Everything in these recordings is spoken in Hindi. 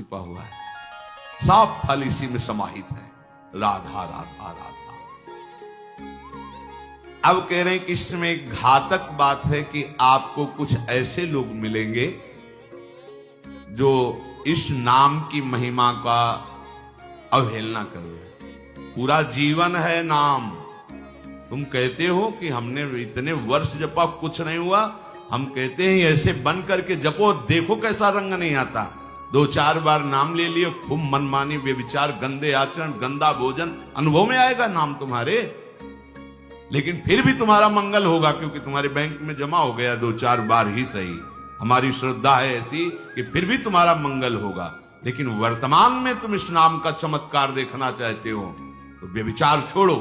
छुपा हुआ है, सब फल इसी में समाहित है। राधा राधा राधा। अब कह रहे हैं कि इसमें एक घातक बात है कि आपको कुछ ऐसे लोग मिलेंगे जो इस नाम की महिमा का अवहेलना कर रहे हैं। पूरा जीवन है नाम। तुम कहते हो कि हमने इतने वर्ष जपा, कुछ नहीं हुआ। हम कहते हैं ऐसे बन करके जपो, देखो कैसा रंग नहीं आता। 2-4 बार नाम ले लियो, खूब मनमानी, बेविचार, गंदे आचरण, गंदा भोजन, अनुभव में आएगा नाम तुम्हारे। लेकिन फिर भी तुम्हारा मंगल होगा, क्योंकि तुम्हारे बैंक में जमा हो गया 2-4 बार ही सही। हमारी श्रद्धा है ऐसी कि फिर भी तुम्हारा मंगल होगा। लेकिन वर्तमान में तुम इस नाम का चमत्कार देखना चाहते हो तो व्यभिचार छोड़ो,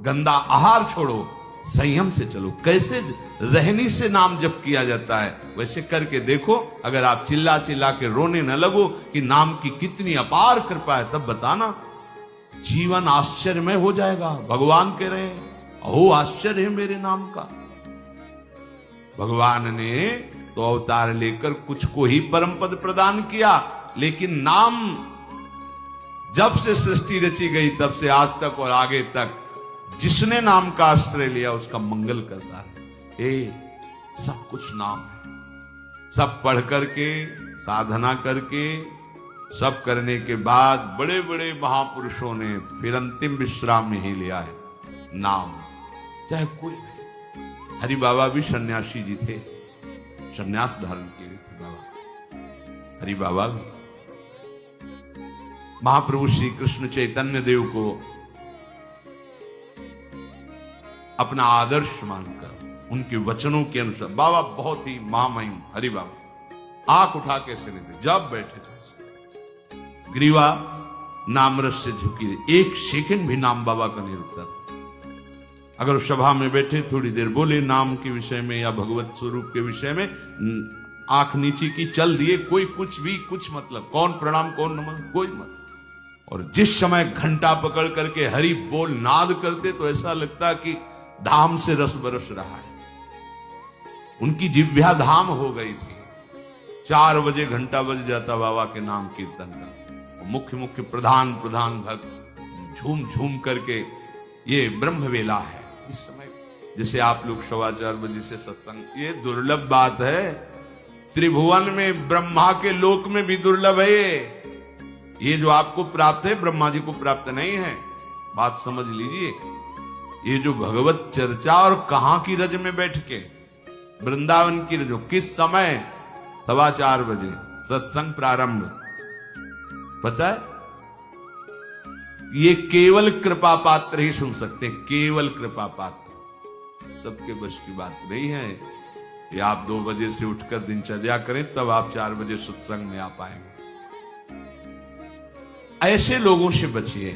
गंदा आहार छोड़ो, संयम से चलो। कैसे रहनी से नाम जप किया जाता है वैसे करके देखो। अगर आप चिल्ला चिल्ला के रोने न लगो कि नाम की कितनी अपार कृपा है, तब बताना, जीवन आश्चर्यमय हो जाएगा। भगवान कह रहे हैं, अहो आश्चर्य है मेरे नाम का। भगवान ने तो अवतार लेकर कुछ को ही परम पद प्रदान किया, लेकिन नाम जब से सृष्टि रची गई तब से आज तक और आगे तक जिसने नाम का आश्रय लिया उसका मंगल करता है। सब कुछ नाम है। सब पढ़ करके, साधना करके, सब करने के बाद बड़े बड़े महापुरुषों ने फिर अंतिम विश्राम में ही लिया है नाम। चाहे कोई भी, हरि बाबा भी सन्यासी जी थे, सन्यास धारण किए थे बाबा। हरि बाबा भी महाप्रभु श्री कृष्ण चैतन्य देव को अपना आदर्श मानकर उनके वचनों के अनुसार, बाबा बहुत ही महामहिम हरि बाबा आंख उठा के ऐसे लेते, जब बैठे थे ग्रीवा नामरस से झुकी, एक सेकंड भी नाम बाबा का नहीं रुकता था। अगर सभा में बैठे थोड़ी देर बोले नाम के विषय में या भगवत स्वरूप के विषय में, आंख नीची की, चल दिए, कोई कुछ भी कुछ मतलब, कौन प्रणाम कौन नमन, कोई मत। और जिस समय घंटा पकड़ करके हरि बोल नाद करते तो ऐसा लगता कि धाम से रस बरस रहा है। उनकी जिह्वा धाम हो गई थी। 4 बजे घंटा बज जाता बाबा के नाम कीर्तन का। मुख्य मुख्य प्रधान भक्त झूम झूम करके, ये ब्रह्म वेला है इस समय। जैसे आप लोग 4:15 बजे से सत्संग, ये दुर्लभ बात है। त्रिभुवन में, ब्रह्मा के लोक में भी दुर्लभ है ये जो आपको प्राप्त है, ब्रह्मा जी को प्राप्त नहीं है। बात समझ लीजिए। ये जो भगवत चर्चा, और कहां की रज में बैठ के, वृंदावन की रज, किस समय, 4:15 बजे सत्संग प्रारंभ। पता है, ये केवल कृपा पात्र ही सुन सकते हैं, केवल कृपा पात्र। सबके बस की बात नहीं है। ये आप 2 बजे से उठकर दिनचर्या करें, तब आप 4 बजे सत्संग में आ पाएंगे। ऐसे लोगों से बचिए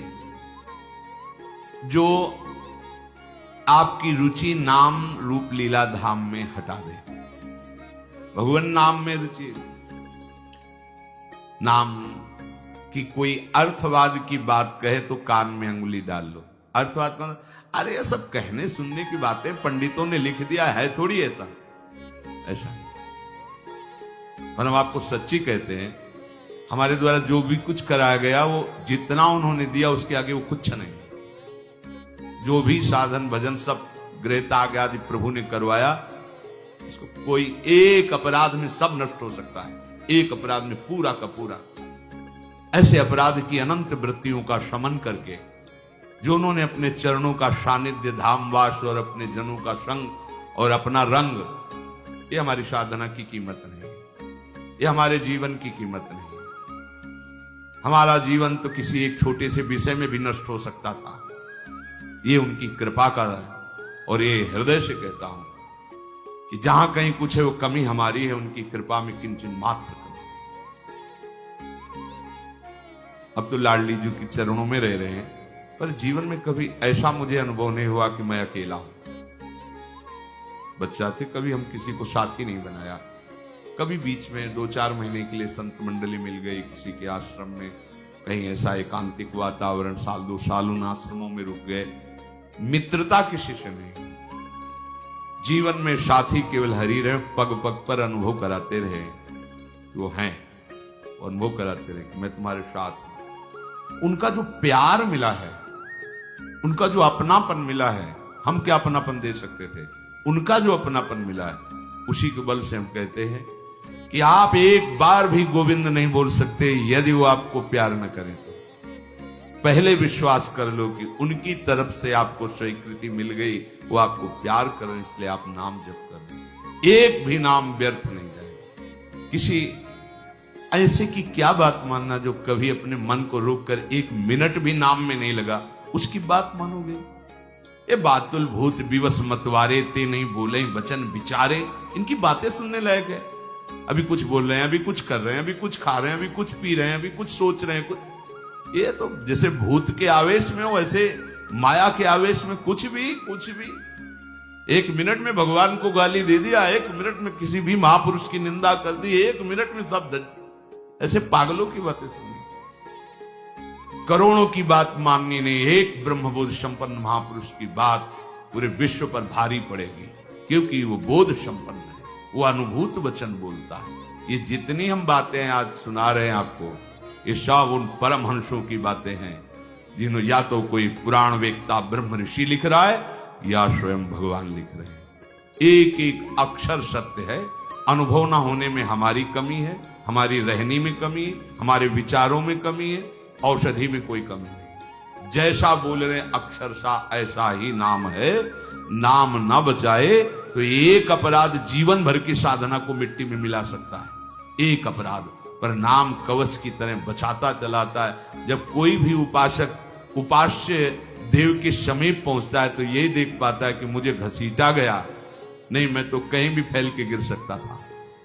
जो आपकी रुचि नाम रूप लीला धाम में हटा दे। भगवान नाम में रुचि, नाम की कोई अर्थवाद की बात कहे तो कान में अंगुली डाल लो। अर्थवाद का, अरे ये सब कहने सुनने की बातें पंडितों ने लिख दिया है, थोड़ी ऐसा ऐसा। पर हम आपको सच्ची कहते हैं, हमारे द्वारा जो भी कुछ कराया गया वो जितना उन्होंने दिया उसके आगे वो कुछ नहीं। जो भी साधन भजन सब गृह त्याग आदि प्रभु ने करवाया, इसको कोई एक अपराध में सब नष्ट हो सकता है, एक अपराध में पूरा का पूरा। ऐसे अपराध की अनंत वृत्तियों का शमन करके जो उन्होंने अपने चरणों का सानिध्य, धामवास और अपने जनों का संग और अपना रंग, ये हमारी साधना की कीमत नहीं, ये हमारे जीवन की कीमत नहीं। हमारा जीवन तो किसी एक छोटे से विषय में भी नष्ट हो सकता था। ये उनकी कृपा का है। और ये हृदय से कहता हूं कि जहां कहीं कुछ है वो कमी हमारी है, उनकी कृपा में किंचन मात्र कमी। अब तो लाडली जी के चरणों में रह रहे हैं, पर जीवन में कभी ऐसा मुझे अनुभव नहीं हुआ कि मैं अकेला हूं। बच्चा थे, कभी हम किसी को साथी नहीं बनाया। कभी बीच में 2-4 महीने के लिए संत मंडली मिल गई किसी के आश्रम में, कहीं ऐसा एकांतिक वातावरण, 1-2 साल उन आश्रमों में रुक गए। मित्रता किसी से नहीं। जीवन में साथी केवल हरि रहे, पग पग पर अनुभव कराते रहे वो हैं। उसको अनुभव कराते रहे कि मैं तुम्हारे साथ हूं। उनका जो प्यार मिला है, उनका जो अपनापन मिला है, हम क्या अपनापन दे सकते थे, उनका जो अपनापन मिला है, उसी के बल से हम कहते हैं कि आप एक बार भी गोविंद नहीं बोल सकते यदि वो आपको प्यार न करें तो। पहले विश्वास कर लो कि उनकी तरफ से आपको स्वीकृति मिल गई, वो आपको प्यार कर रहे, इसलिए आप नाम जप कर रहे। एक भी नाम व्यर्थ नहीं जाएगा। किसी ऐसे की क्या बात मानना जो कभी अपने मन को रोककर एक मिनट भी नाम में नहीं लगा, उसकी बात मानोगे? ये बातुल भूत विवश मतवारे ते नहीं बोले वचन विचारे, इनकी बातें सुनने लायक है। अभी कुछ बोल रहे हैं, अभी कुछ कर रहे हैं, अभी कुछ खा रहे हैं, अभी कुछ पी रहे हैं, अभी कुछ सोच रहे हैं, कुछ ये तो जैसे भूत के आवेश में हो, ऐसे माया के आवेश में कुछ भी। एक मिनट में भगवान को गाली दे दिया, एक मिनट में किसी भी महापुरुष की निंदा कर दी, एक मिनट में सब ऐसे पागलों की बातें सुनी। करोड़ों की बात माननी नहीं, एक ब्रह्मबोध संपन्न महापुरुष की बात पूरे विश्व पर भारी पड़ेगी, क्योंकि वो बोध संपन्न है, वो अनुभूत वचन बोलता है। ये जितनी हम बातें आज सुना रहे हैं आपको, ये सब उन परमहंसों की बातें हैं जिन्होंने या तो कोई पुराण वेत्ता ब्रह्म ऋषि लिख रहा है या स्वयं भगवान लिख रहे हैं। एक एक अक्षर सत्य है। अनुभव ना होने में हमारी कमी है, हमारी रहनी में कमी है, हमारे विचारों में कमी है, औषधि में कोई कमी नहीं। जैसा बोल रहे अक्षरशा ऐसा ही नाम है। नाम ना बचाए तो एक अपराध जीवन भर की साधना को मिट्टी में मिला सकता है। एक अपराध पर नाम कवच की तरह बचाता चलाता है। जब कोई भी उपासक उपास्य देव के समीप पहुंचता है तो यही देख पाता है कि मुझे घसीटा गया नहीं, मैं तो कहीं भी फैल के गिर सकता था,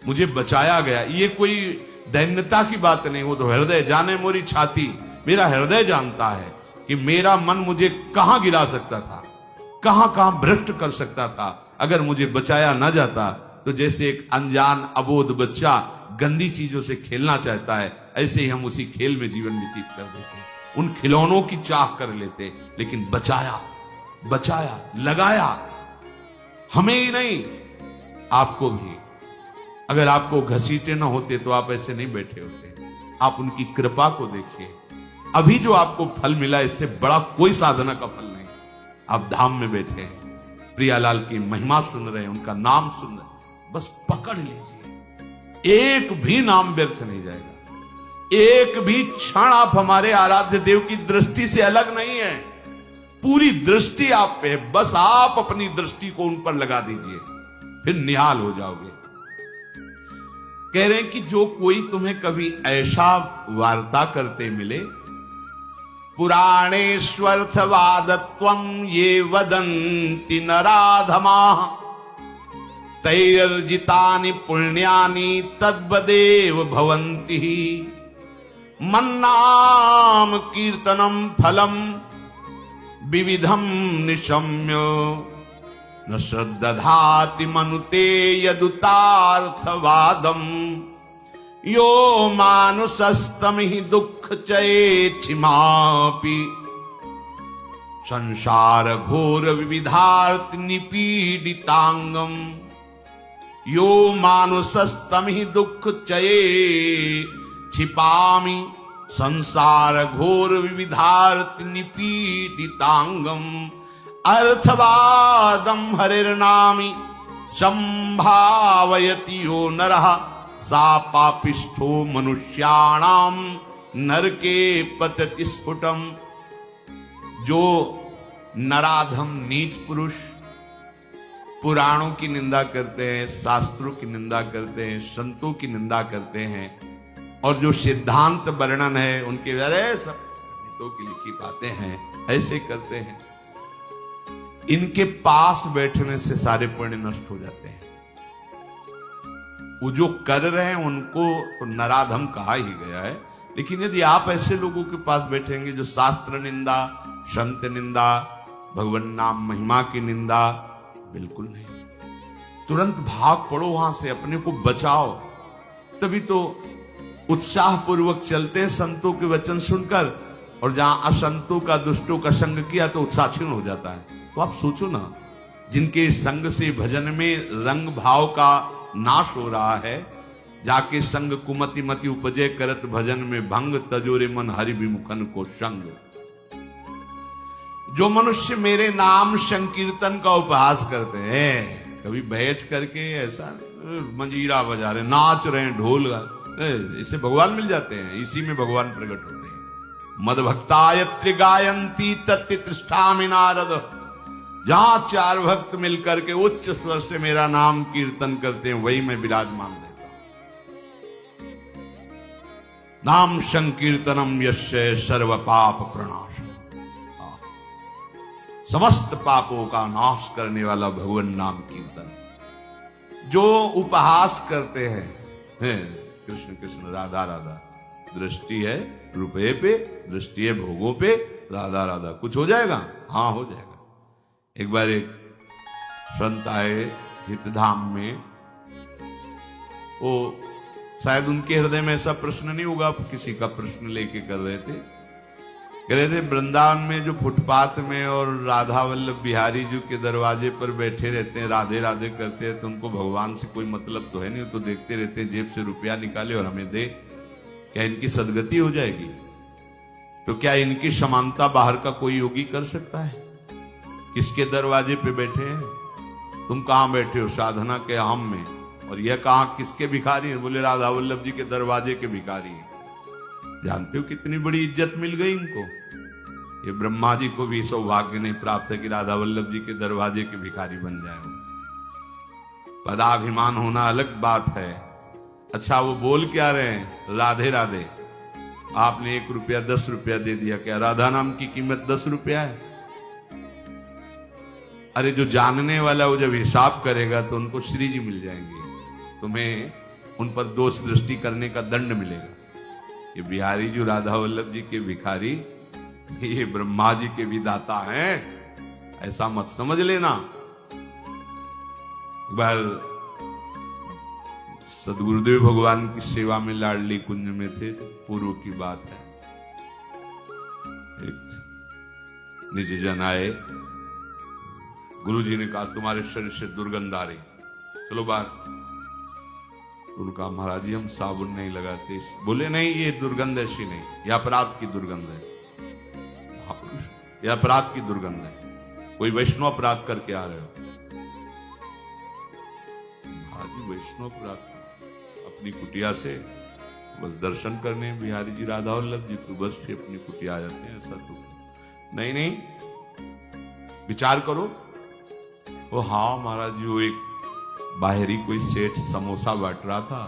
मुझे बचाया गया। ये कोई दैन्यता की बात नहीं, वो तो हृदय जाने मोरी छाती, मेरा हृदय जानता है कि मेरा मन मुझे कहां गिरा सकता था, कहां कहां भ्रष्ट कर सकता था। अगर मुझे बचाया ना जाता तो जैसे एक अनजान अबोध बच्चा गंदी चीजों से खेलना चाहता है, ऐसे ही हम उसी खेल में जीवन व्यतीत कर देते, उन खिलौनों की चाह कर लेते। लेकिन बचाया, लगाया, हमें ही नहीं आपको भी। अगर आपको घसीटे ना होते तो आप ऐसे नहीं बैठे होते। आप उनकी कृपा को देखिए। अभी जो आपको फल मिला, इससे बड़ा कोई साधना का फल नहीं। आप धाम में बैठे हैं, प्रियालाल की महिमा सुन रहे हैं, उनका नाम सुन रहे हैं, बस पकड़ लीजिए। एक भी नाम व्यर्थ नहीं जाएगा। एक भी क्षण आप हमारे आराध्य देव की दृष्टि से अलग नहीं है। पूरी दृष्टि आप पे है, बस आप अपनी दृष्टि को उन पर लगा दीजिए, फिर निहाल हो जाओगे। कह रहे हैं कि जो कोई तुम्हें कभी ऐसा वार्ता करते मिले, पुराणेष्वर्थवादत्वं ये वदन्ति नराधमाः तैर्जितानि पुण्यानि तद्वदेव भवन्ति। मन्नाम कीर्तनम फलम विविधम निशम्य न श्रद्धाति मनुते यदुतार्थवादम। यो मानुषस्तमिहि दुःख चेच्छिमापि संसार घोर विविधार्थ निपीडितांगम। यो मानुषस्तमिहि दुःख चये छिपामि संसार घोर विविधार्थ निपीडितांगम। अर्थवादम हरिर्नामि संभावयति यो नरः सा पापिष्ठो मनुष्याणाम नरके पतति स्फुटम। जो नराधम नीच पुरुष पुराणों की निंदा करते हैं, शास्त्रों की निंदा करते हैं, संतों की निंदा करते हैं, और जो सिद्धांत वर्णन है उनके अरे सब पंडितों की लिखी बातें हैं, ऐसे करते हैं, इनके पास बैठने से सारे पुण्य नष्ट हो जाते हैं। वो जो कर रहे हैं उनको तो नराधम कहा ही गया है। लेकिन यदि आप ऐसे लोगों के पास बैठेंगे जो शास्त्र निंदा, संत निंदा, भगवान नाम महिमा की निंदा, बिल्कुल नहीं। तुरंत भाग पड़ो वहां से, अपने को बचाओ। तभी तो उत्साह पूर्वक चलते हैं संतों के वचन सुनकर, और जहां असंतों का, दुष्टों का संग किया तो उत्साह क्षीण हो जाता है। तो आप सोचो ना, जिनके संग से भजन में रंग भाव का नाश हो रहा है, जाके संग कुमति मति उपजे करत भजन में भंग तजोरे मन हरि विमुखन को संग। जो मनुष्य मेरे नाम संकीर्तन का उपहास करते हैं, कभी बैठ करके ऐसा मंजीरा बजा रहे, नाच रहे हैं, ढोल इससे भगवान मिल जाते हैं, इसी में भगवान प्रकट होते हैं। मद भक्तायत्र गायंती तत्तिष्ठामि नारद, जहां चार भक्त मिलकर के उच्च स्वर से मेरा नाम कीर्तन करते हैं, वही मैं विराजमान रहता हूं। नाम संकीर्तनम यस्य सर्व पाप प्रणाश, समस्त पापों का नाश करने वाला भगवान नाम कीर्तन। जो उपहास करते हैं कृष्ण कृष्ण राधा राधा, दृष्टि है रुपये पे, दृष्टि है भोगों पे, राधा राधा, कुछ हो जाएगा? हाँ हो जाएगा। एक बार एक संत आए हितधाम में, वो शायद उनके हृदय में ऐसा प्रश्न नहीं होगा, किसी का प्रश्न लेके कर रहे थे। कह रहे थे वृंदावन में जो फुटपाथ में और राधा वल्लभ बिहारी जी के दरवाजे पर बैठे रहते हैं, राधे राधे करते हैं, तो उनको भगवान से कोई मतलब तो है नहीं, तो देखते रहते हैं जेब से रुपया निकाले और हमें दे, क्या इनकी सदगति हो जाएगी? तो क्या इनकी समानता बाहर का कोई योगी कर सकता है? किसके दरवाजे पे बैठे हैं? तुम कहां बैठे हो? साधना के हम में। और यह कहां किसके भिखारी हैं? बोले राधा वल्लभ जी के दरवाजे के भिखारी हैं। जानते हो कितनी बड़ी इज्जत मिल गई इनको? ये ब्रह्मा जी को भी सौभाग्य नहीं प्राप्त है कि राधा वल्लभ जी के दरवाजे के भिखारी बन जाए। पदाभिमान होना अलग बात है। अच्छा वो बोल क्या रहे हैं? राधे राधे। आपने 1 रुपया 10 रुपया दे दिया, क्या राधा नाम की कीमत 10 रुपया है? अरे जो जानने वाला वो जब हिसाब करेगा तो उनको श्री जी मिल जाएंगे, तुम्हें उन पर दोष दृष्टि करने का दंड मिलेगा। ये बिहारी जी राधा वल्लभ जी के भिखारी, ये ब्रह्मा जी के भी दाता हैं, ऐसा मत समझ लेना। एक बार सदगुरुदेव भगवान की सेवा में लाडली कुंज में थे, पूर्व की बात है। एक निज जन आए, गुरुजी ने कहा तुम्हारे शरीर से दुर्गंध आ रही, चलो बाहर। उनका महाराज जी हम साबुन नहीं लगाते। बोले नहीं ये दुर्गंध ऐसी नहीं, यह अपराध की दुर्गंध है, यह अपराध की दुर्गंध है, कोई वैष्णव अपराध करके आ रहे हो। महाराज जी वैष्णव अपराध अपनी कुटिया से बस दर्शन करने बिहारी जी राधा वल्लभ जी को बस से अपनी कुटिया आ जाते हैं, ऐसा तो नहीं। नहीं विचार करो। वो हाँ महाराज जी, वो एक बाहरी कोई सेठ समोसा बांट रहा था,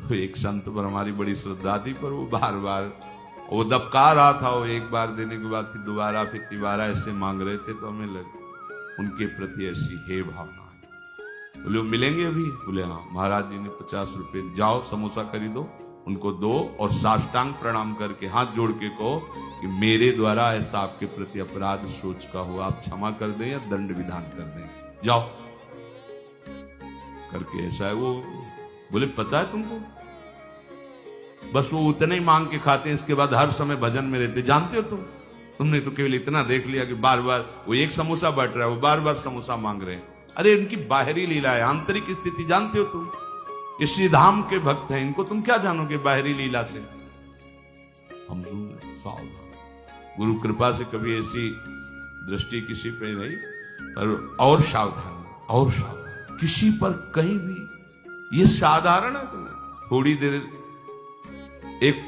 तो एक संत पर हमारी बड़ी श्रद्धा थी, पर वो बार बार वो दबका रहा था। वो एक बार देने के बाद फिर दोबारा फिर तिबारा ऐसे मांग रहे थे, तो हमें लग उनके प्रति ऐसी हे भावना है। बोले मिलेंगे अभी? बोले हाँ। महाराज जी ने 50 रुपए, जाओ समोसा खरीदो, उनको दो और साष्टांग प्रणाम करके हाथ जोड़ के कहो कि मेरे द्वारा ऐसा आपके प्रति अपराध सोच का हुआ, आप क्षमा कर दें या दंड विधान कर दें, जाओ करके। ऐसा है वो। बोले पता है तुमको? बस वो उतने ही मांग के खाते हैं, इसके बाद हर समय भजन में रहते। जानते हो तुमने तो केवल इतना देख लिया कि बार बार वो एक समोसा बांट रहा है, वो बार बार समोसा मांग रहे हैं। अरे इनकी बाहरी लीला है, आंतरिक स्थिति जानते हो तुम? ये श्री धाम के भक्त हैं, इनको तुम क्या जानोगे बाहरी लीला से? हम सावधान, गुरु कृपा से कभी ऐसी दृष्टि किसी पे नहीं, पर और सावधान, और सावधान किसी पर कहीं भी। ये साधारण है तुम्हें। थोड़ी देर एक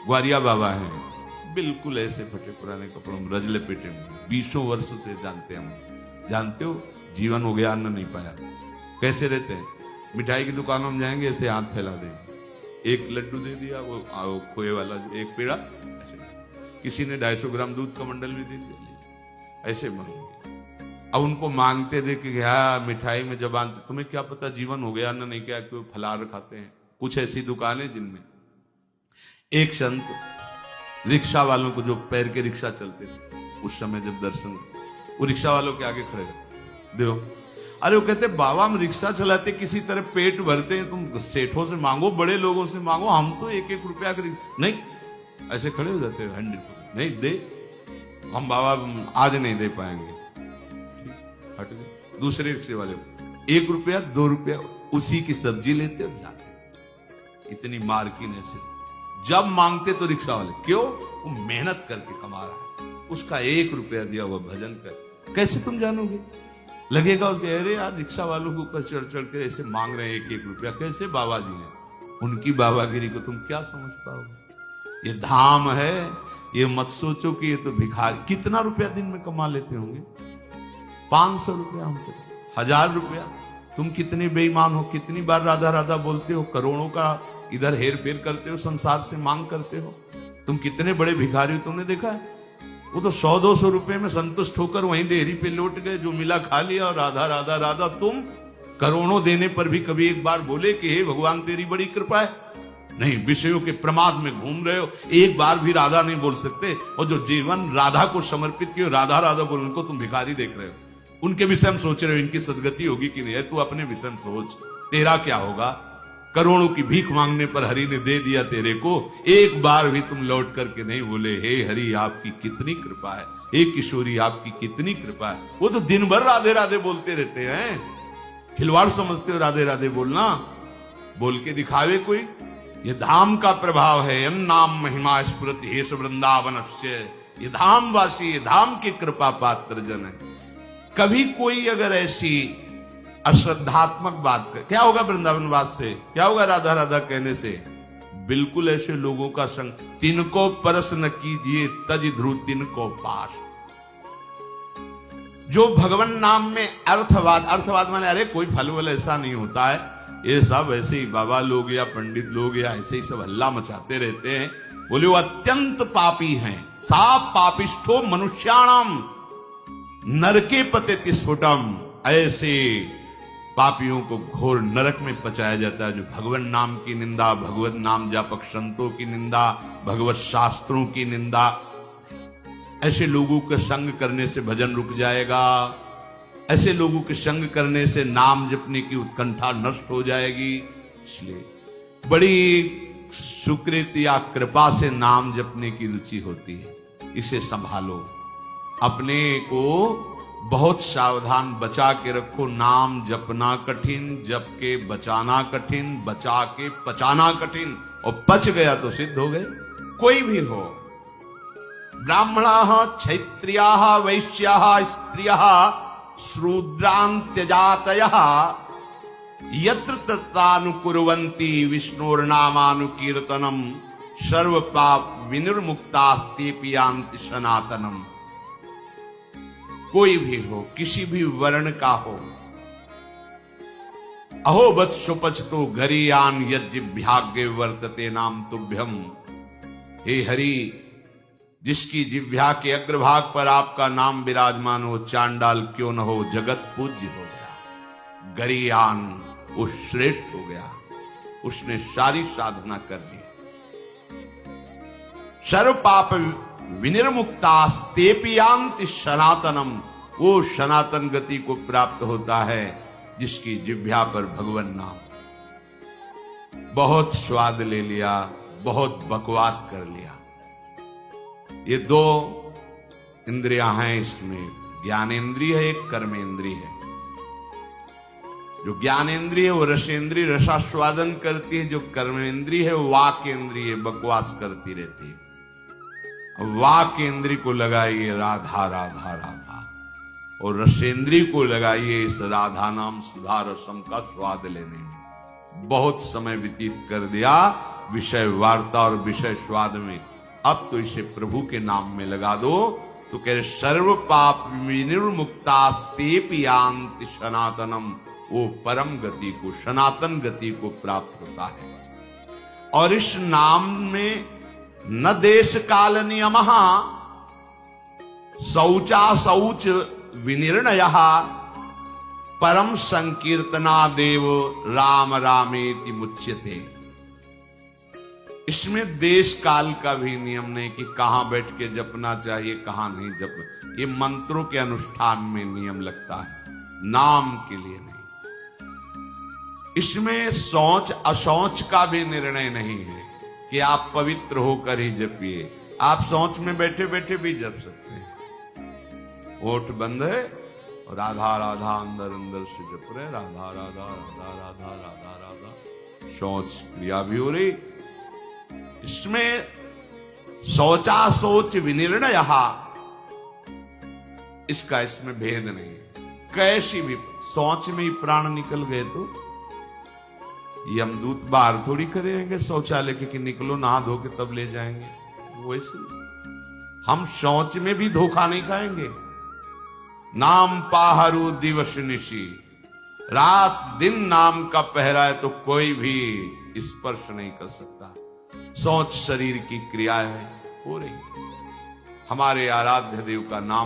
ग्वारिया बाबा है, बिल्कुल ऐसे फटे पुराने कपड़ों में, रजले पेटे में, 20 वर्ष से जानते हैं हम। जानते हो जीवन हो गया, अन्न नहीं पाया, कैसे रहते हैं? मिठाई की दुकानों में जाएंगे, ऐसे हाथ फैला देंगे, एक लड्डू दे दिया, वो खोए वाला एक पेड़ा, किसी ने 250 ग्राम दूध का मंडल भी दे दिया, ऐसे मांगे। अब उनको मांगते देखे कि हाँ मिठाई में जबान, तुम्हें क्या पता जीवन हो गया, अन्न नहीं क्या, क्यों फलाहार खाते हैं। कुछ ऐसी दुकानें जिनमें एक संत रिक्शा वालों को, जो पैर के रिक्शा चलते थे उस समय, जब दर्शन, वो रिक्शा वालों के आगे खड़े देखो, अरे वो कहते बाबा हम रिक्शा चलाते किसी तरह पेट भरते हैं, तुम सेठों से मांगो, बड़े लोगों से मांगो, हम तो 1-1 रुपया नहीं, ऐसे खड़े हो जाते हैं। 100 नहीं दे, हम बाबा आज नहीं दे पाएंगे। हट गए। दूसरे रिक्शे वाले 1 रुपया 2 रुपया उसी की सब्जी लेते और जाते। इतनी मार्किन ऐसे जब मांगते तो रिक्शा वाले, क्यों? वो मेहनत करके कमा रहा है, उसका 1 रुपया दिया हुआ भजन कर, कैसे तुम जानोगे? लगेगा उसके, अरे यार रिक्शा वालों के ऊपर चढ़ चढ़ के ऐसे मांग रहे हैं 1-1 रुपया, कैसे बाबा जी हैं? उनकी बाबागिरी को तुम क्या समझ पाओगे? ये धाम है, ये मत सोचो कि ये तो भिखारी। कितना रुपया दिन में कमा लेते होंगे? 500 रुपया, हमको 1000 रुपया। तुम कितने बेईमान हो, कितनी बार राधा राधा बोलते हो, करोड़ों का इधर हेर फेर करते हो, संसार से मांग करते हो। तुम कितने बड़े भिखारी हो, तुमने देखा है? वो तो 100-200 रुपए में संतुष्ट होकर वहीं डेयरी पे लौट गए, जो मिला खा लिया और राधा राधा राधा। तुम करोड़ों देने पर भी कभी एक बार बोले कि हे भगवान तेरी बड़ी कृपा है? नहीं, विषयों के प्रमाद में घूम रहे हो, एक बार भी राधा नहीं बोल सकते। और जो जीवन राधा को समर्पित किए, राधा राधा बोल, उनको तुम भिखारी देख रहे हो। उनके विषय में सोच रहे हो इनकी सदगति होगी कि नहीं है। तू अपने विषय में सोच, तेरा क्या होगा? करोड़ों की भीख मांगने पर हरि ने दे दिया तेरे को, एक बार भी तुम लौट करके नहीं बोले हे हरि आपकी कितनी कृपा है, हे किशोरी आपकी कितनी कृपा है। वो तो दिन भर राधे राधे बोलते रहते हैं। खिलवाड़ समझते हो राधे राधे बोलना? बोल के दिखावे कोई? ये धाम का प्रभाव है। यन नाम महिमा स्मृति हेश वृंदावनस्य। ये धामवासी, ये धाम की कृपा पात्र जन है। कभी कोई अगर ऐसी अश्रद्धात्मक बात कर, क्या होगा वृंदावनवास से? क्या होगा राधा राधा कहने से? बिल्कुल ऐसे लोगों का संग, तिनको परस न कीजिए तज ध्रुव तिनको पास। जो भगवान नाम में अर्थवाद माने अरे कोई फल वल ऐसा नहीं होता है, ये सब ऐसे ही बाबा लोग या पंडित लोग या ऐसे ही सब हल्ला मचाते रहते हैं। बोले वो अत्यंत पापी हैं। सा पापिष्ठो मनुष्याणाम नरके पतित स्फुटम। ऐसे पापियों को घोर नरक में पचाया जाता है जो भगवान नाम की निंदा, भगवत नाम जापक संतों की निंदा, भगवत शास्त्रों की निंदा। ऐसे लोगों के संग करने से भजन रुक जाएगा। ऐसे लोगों के संग करने से नाम जपने की उत्कंठा नष्ट हो जाएगी। इसलिए बड़ी सुकृति या कृपा से नाम जपने की रुचि होती है, इसे संभालो। अपने को बहुत सावधान बचा के रखो। नाम जपना कठिन, जप के बचाना कठिन, बचा के पचाना कठिन। और पच गया तो सिद्ध हो गए। कोई भी हो, ब्राह्मणाः क्षत्रियाः वैश्याः स्त्रियः शूद्रान्त्यजातयः यत्र तत्रानुकुर्वन्ति विष्णोर्नामानुकीर्तनम् सर्व पाप विनिर्मुक्तास्तेऽपि यान्ति सनातनम्। कोई भी हो, किसी भी वर्ण का हो। अहो वत्सुपचतो घरियान यज्जिभ्याग्य वर्तते नाम तुभ्यम। हे हरि, जिसकी जिह्वा के अग्रभाग पर आपका नाम विराजमान हो, चांडाल क्यों न हो, जगत पूज्य हो गया। गरियान, वो श्रेष्ठ हो गया, उसने सारी साधना कर दी। सर्व पाप विनिर्मुक्तास्तेऽपि यान्ति सनातनम। वो सनातन गति को प्राप्त होता है जिसकी जिह्वा पर भगवान नाम। बहुत स्वाद ले लिया, बहुत बकवाद कर लिया। ये 2 इंद्रियां हैं इसमें, ज्ञानेंद्रिय है, एक कर्मेंद्रिय है। जो ज्ञानेंद्रिय है वो रसेंद्रिय, रसास्वादन करती है। जो कर्मेंद्रिय है वो वाकेंद्रिय, बकवास करती रहती है। वाकेंद्रिय को लगाइए राधा राधा राधा, और रसेंद्रिय को लगाइए इस राधा नाम सुधा रसम का स्वाद लेने में। बहुत समय व्यतीत कर दिया विषय वार्ता और विषय स्वाद में, अब तो इसे प्रभु के नाम में लगा दो। तो कह रहे सर्व पाप विनिर्मुक्तास्तेऽपि यान्ति सनातनम। वो परम गति को, सनातन गति को प्राप्त होता है। और इस नाम में न देश काल नियमः शौचा शौच विनिर्णयः परम संकीर्तना देव राम रामेति मुच्यते। इसमें देश काल का भी नियम नहीं कि कहां बैठ के जपना चाहिए, कहां नहीं जपना। ये मंत्रों के अनुष्ठान में नियम लगता है, नाम के लिए नहीं। इसमें शौच अशौच का भी निर्णय नहीं है कि आप पवित्र होकर ही जपिए। आप शौच में बैठे बैठे भी जप सकते हैं। ओठ बंद है, और राधा राधा अंदर अंदर से जप रहे, राधा राधा राधा राधा राधा राधा। शौच क्रिया भी हो रही। इसमें शौचा सोच विनिर्णय, इसका इसमें भेद नहीं है। कैसी भी सोच में ही प्राण निकल गए तो यमदूत बाहर थोड़ी करेंगे शौचालय के कि निकलो नहा धो के तब ले जाएंगे। वैसे हम शौच में भी धोखा नहीं खाएंगे। नाम पाहरू दिवस निशी, रात दिन नाम का पहरा है तो कोई भी स्पर्श नहीं कर सकता। शौच शरीर की क्रिया है हो रही। हमारे आराध्य देव का नाम